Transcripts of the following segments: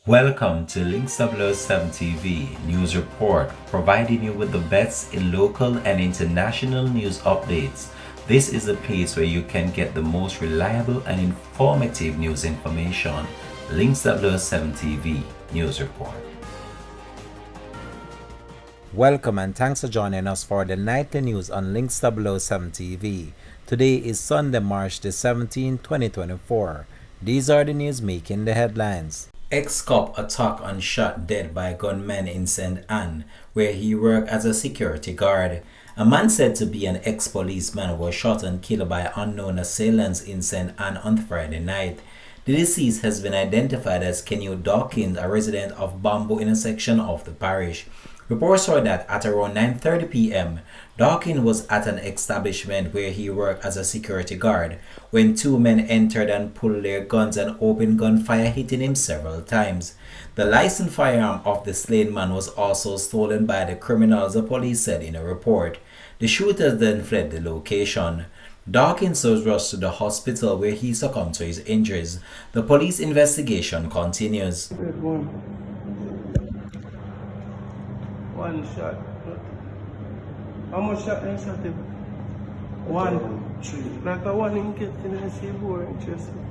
Welcome to Links 007 TV News Report, providing you with the best in local and international news updates. This is a place where you can get the most reliable and informative news information. Links 007 TV News Report. Welcome and thanks for joining us for the nightly news on Links 007 TV. Today is Sunday, March the 17th, 2024. These are the news making the headlines. Ex-cop attacked and shot dead by gunmen in St. Anne, where he worked as a security guard. A man said to be an ex-policeman was shot and killed by unknown assailants in St. Anne on Friday night. The deceased has been identified as Kenny Dawkins, a resident of Bamboo intersection of the parish. Reports are that at around 9:30 p.m., Dawkins was at an establishment where he worked as a security guard when two men entered and pulled their guns and opened gunfire, hitting him several times. The licensed firearm of the slain man was also stolen by the criminals, the police said in a report. The shooters then fled the location. Dawkins was rushed to the hospital where he succumbed to his injuries. The police investigation continues. One shot. How much shot is that? One. Like a one in getting in the more interesting.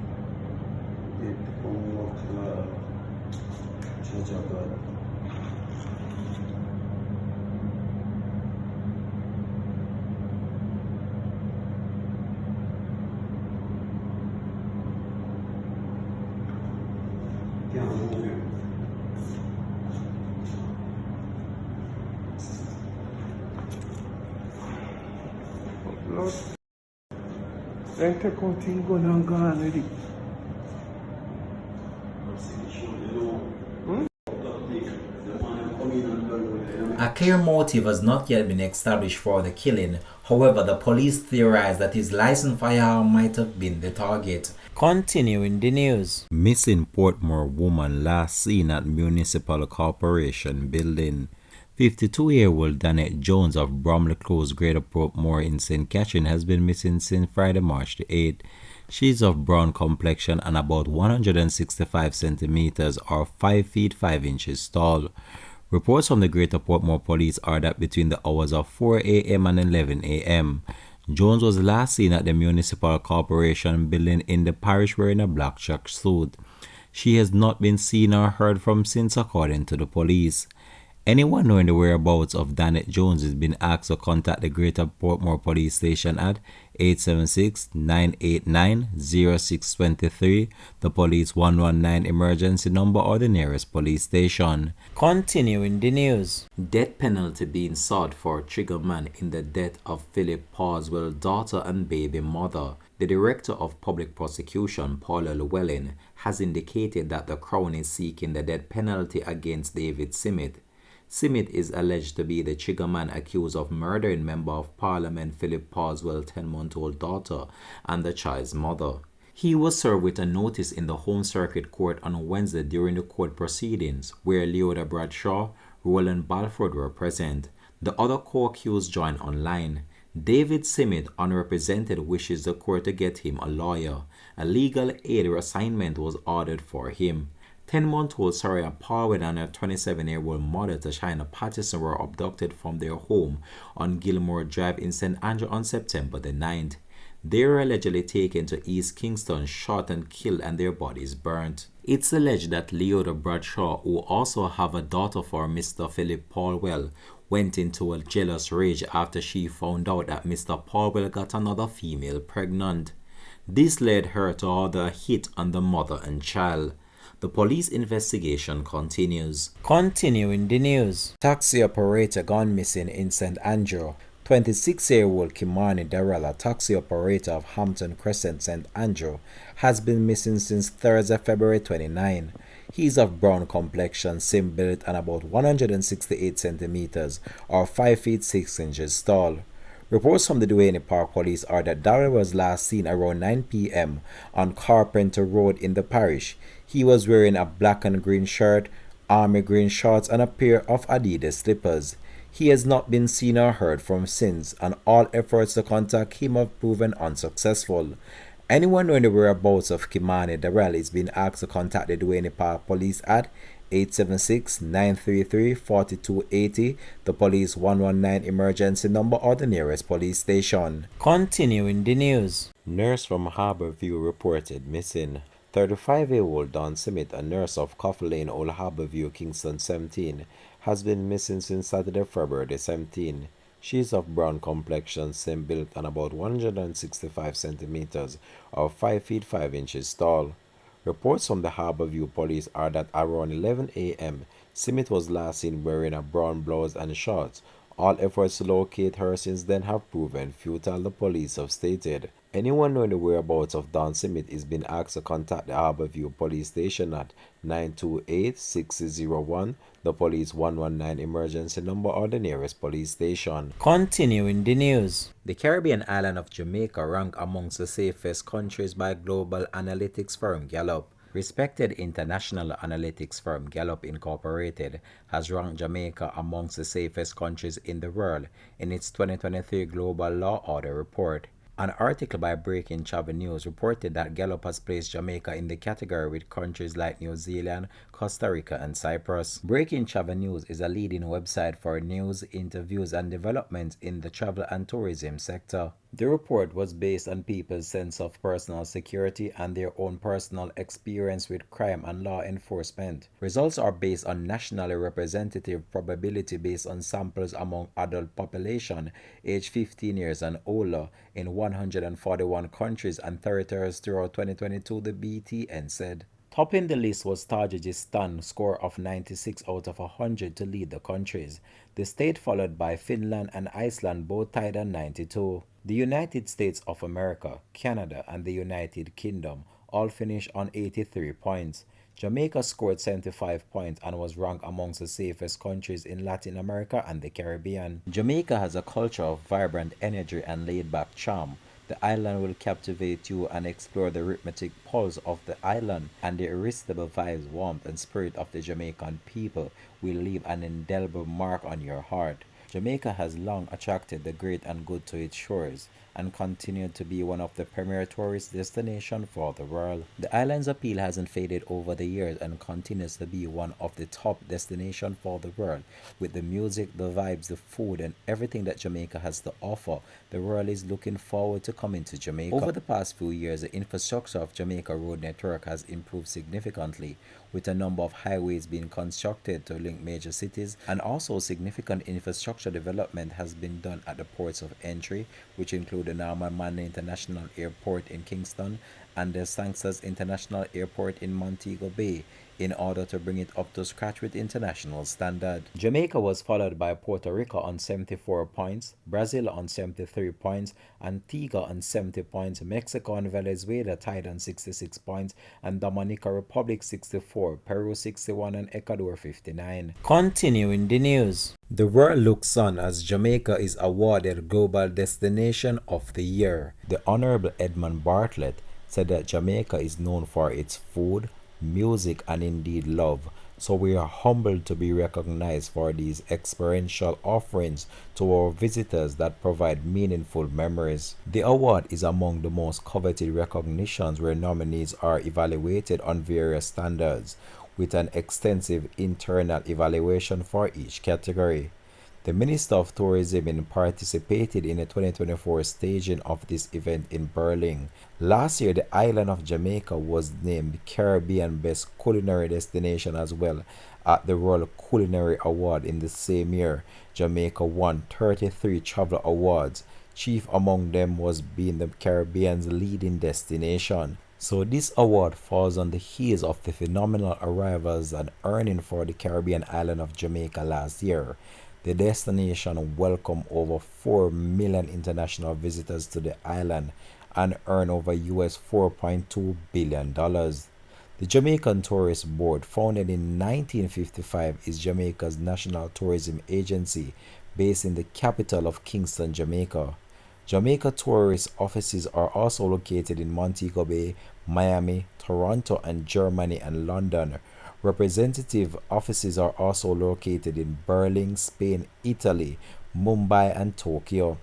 Then take out his gun and gone with it. A clear motive has not yet been established for the killing. However, the police theorize that his licensed firearm might have been the target. Continuing the news. Missing Portmore woman last seen at Municipal Corporation building. 52-year-old Danette Jones of Bromley Close, Greater Portmore in St. Catherine has been missing since Friday, March the 8th. She is of brown complexion and about 165 centimeters or 5 feet 5 inches tall. Reports from the Greater Portmore Police are that between the hours of 4 a.m. and 11 a.m., Jones was last seen at the Municipal Corporation building in the parish wearing a black check suit. She has not been seen or heard from since, according to the police. Anyone knowing the whereabouts of Danette Jones has been asked to contact the Greater Portmore Police Station at 876-989-0623, the police 119 emergency number, or the nearest police station. Continuing the news. Death penalty being sought for triggerman in the death of Philip Paulwell, daughter and baby mother. The Director of Public Prosecution, Paulwell, has indicated that the Crown is seeking the death penalty against David Simmet. Simmet is alleged to be the triggerman accused of murdering Member of Parliament Philip Paulwell's 10-month-old daughter and the child's mother. He was served with a notice in the Home Circuit Court on Wednesday during the court proceedings, where Leota Bradshaw, Roland Balford were present. The other co-accused joined online. David Simmet, unrepresented, wishes the court to get him a lawyer. A legal aid assignment was ordered for him. 10-month-old Sarah Paulwell and her 27-year-old mother Tashina Patterson were abducted from their home on Gilmore Drive in St. Andrew on September the 9th. They were allegedly taken to East Kingston, shot and killed, and their bodies burnt. It's alleged that Leota Bradshaw, who also have a daughter for Mr. Philip Paulwell, went into a jealous rage after she found out that Mr. Paulwell got another female pregnant. This led her to order a hit on the mother and child. The police investigation continues. Continuing the news. Taxi operator gone missing in St. Andrew. 26-year-old Kimani Darrell, taxi operator of Hampton Crescent, St. Andrew, has been missing since Thursday, February 29. He is of brown complexion, slim build, and about 168 centimeters or 5 feet 6 inches tall. Reports from the Duane Park Police are that Darrell was last seen around 9 p.m. on Carpenter Road in the parish. He was wearing a black and green shirt, army green shorts, and a pair of Adidas slippers. He has not been seen or heard from since, and all efforts to contact him have proven unsuccessful. Anyone knowing the whereabouts of Kimani Darrell is being asked to contact the Duane Park Police at 876-933-4280, the police 119 emergency number, or the nearest police station. Continuing the news. Nurse from Harborview reported missing. 35-year-old Dawn Smith, a nurse of Coffee Lane, Old Harborview, Kingston 17, has been missing since Saturday, February 17. She is of brown complexion, slim built, and about 165 centimeters, or 5 feet 5 inches tall. Reports from the Harborview police are that around 11 a.m., Smith was last seen wearing a brown blouse and shorts. All efforts to locate her since then have proven futile, the police have stated. Anyone knowing the whereabouts of Dawn Smith is being asked to contact the Harborview police station at 928-6001, the police 119 emergency number, or the nearest police station. Continuing the news. The Caribbean island of Jamaica ranked amongst the safest countries by global analytics firm Gallup. Respected international analytics firm Gallup Incorporated has ranked Jamaica amongst the safest countries in the world in its 2023 Global Law Order report. An article by Breaking Travel News reported that Gallup has placed Jamaica in the category with countries like New Zealand, Costa Rica, and Cyprus. Breaking Travel News is a leading website for news, interviews, and developments in the travel and tourism sector. The report was based on people's sense of personal security and their own personal experience with crime and law enforcement. Results are based on nationally representative probability based on samples among adult population aged 15 years and older in 141 countries and territories throughout 2022, the BTN said. Topping the list was Tajikistan, score of 96 out of 100 to lead the countries. The state followed by Finland and Iceland, both tied at 92. The United States of America, Canada, and the United Kingdom all finished on 83 points. Jamaica scored 75 points and was ranked amongst the safest countries in Latin America and the Caribbean. Jamaica has a culture of vibrant energy and laid-back charm. The island will captivate you and explore the rhythmic pulse of the island, and the irresistible vibes, warmth, and spirit of the Jamaican people will leave an indelible mark on your heart. Jamaica has long attracted the great and good to its shores and continued to be one of the premier tourist destinations for the world. The island's appeal hasn't faded over the years and continues to be one of the top destinations for the world. With the music, the vibes, the food, and everything that Jamaica has to offer, the world is looking forward to coming to Jamaica. Over the past few years, the infrastructure of Jamaica road network has improved significantly, with a number of highways being constructed to link major cities, and also significant infrastructure development has been done at the ports of entry, which include the Norman Manley International Airport in Kingston and the Sanctus International Airport in Montego Bay, in order to bring it up to scratch with international standard. Jamaica was followed by Puerto Rico on 74 points, Brazil on 73 points, Antigua on 70 points, Mexico and Venezuela tied on 66 points, and Dominican Republic 64, Peru 61, and Ecuador 59. Continuing the news. The world looks on as Jamaica is awarded Global Destination of the Year. The Honorable Edmund Bartlett said that Jamaica is known for its food, music, and indeed love, so we are humbled to be recognized for these experiential offerings to our visitors that provide meaningful memories. The award is among the most coveted recognitions where nominees are evaluated on various standards, with an extensive internal evaluation for each category. The Minister of Tourism participated in the 2024 staging of this event in Berlin. Last year, the island of Jamaica was named Caribbean Best Culinary Destination as well at the World Culinary Award in the same year. Jamaica won 33 travel awards. Chief among them was being the Caribbean's leading destination. So this award falls on the heels of the phenomenal arrivals and earning for the Caribbean island of Jamaica last year. The destination welcomed over 4 million international visitors to the island and earned over US $4.2 billion. The Jamaican Tourist Board, founded in 1955, is Jamaica's national tourism agency based in the capital of Kingston, Jamaica. Jamaica tourist offices are also located in Montego Bay, Miami, Toronto, and Germany and London. Representative offices are also located in Berlin, Spain, Italy, Mumbai, and Tokyo.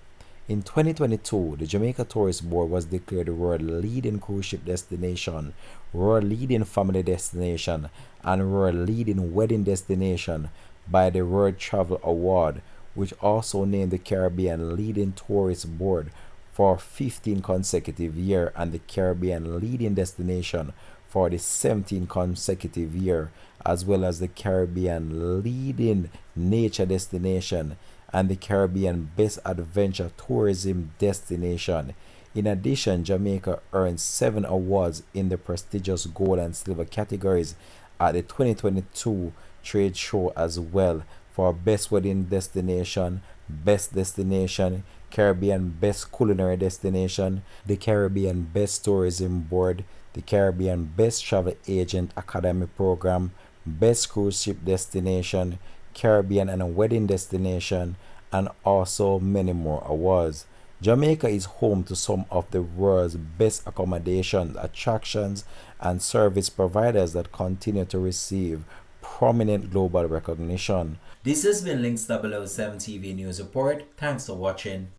In 2022, the Jamaica Tourist Board was declared the world leading cruise ship destination, world leading family destination, and world leading wedding destination by the World Travel Award, which also named the Caribbean leading tourist board for 15 consecutive year and the Caribbean leading destination for the 17th consecutive year, as well as the Caribbean leading nature destination and the Caribbean Best Adventure Tourism Destination. In addition, Jamaica earned 7 awards in the prestigious gold and silver categories at the 2022 trade show as well for Best Wedding Destination, Best Destination, Caribbean Best Culinary Destination, the Caribbean Best Tourism Board, the Caribbean Best Travel Agent Academy Program, Best Cruise Ship Destination, Caribbean and Wedding Destination, and also many more awards. Jamaica is home to some of the world's best accommodations, attractions, and service providers that continue to receive prominent global recognition. This has been Links 007 TV News Report. Thanks for watching.